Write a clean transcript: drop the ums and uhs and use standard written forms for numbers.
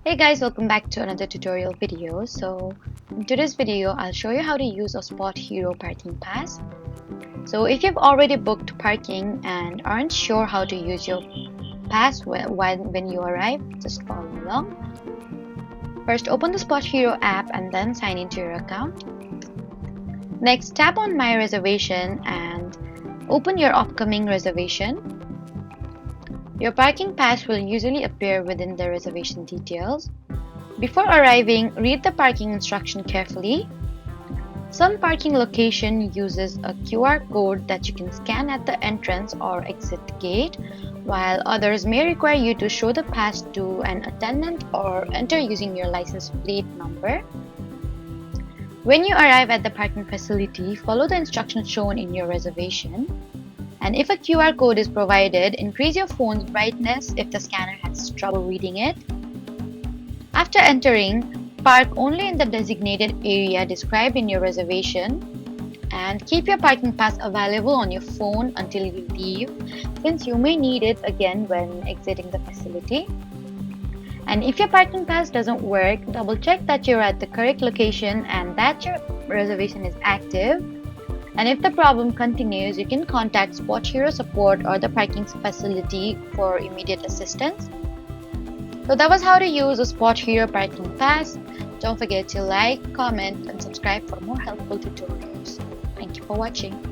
Hey guys, welcome back to another tutorial video. So in today's video, I'll show you how to use a SpotHero parking pass. So if you've already booked parking and aren't sure how to use your pass when you arrive, just follow along. First, open the SpotHero app and then sign into your account. Next, tap on My Reservation and open your upcoming reservation. Your parking pass will usually appear within the reservation details. Before arriving, read the parking instruction carefully. Some parking location uses a QR code that you can scan at the entrance or exit gate, while others may require you to show the pass to an attendant or enter using your license plate number. When you arrive at the parking facility, follow the instructions shown in your reservation. And if a QR code is provided, increase your phone's brightness if the scanner has trouble reading it. After entering, park only in the designated area described in your reservation and keep your parking pass available on your phone until you leave, since you may need it again when exiting the facility. And if your parking pass doesn't work, double check that you're at the correct location and that your reservation is active. And if the problem continues, you can contact SpotHero support or the parking facility for immediate assistance. So that was how to use a SpotHero parking pass. Don't forget to like, comment, and subscribe for more helpful tutorials. Thank you for watching.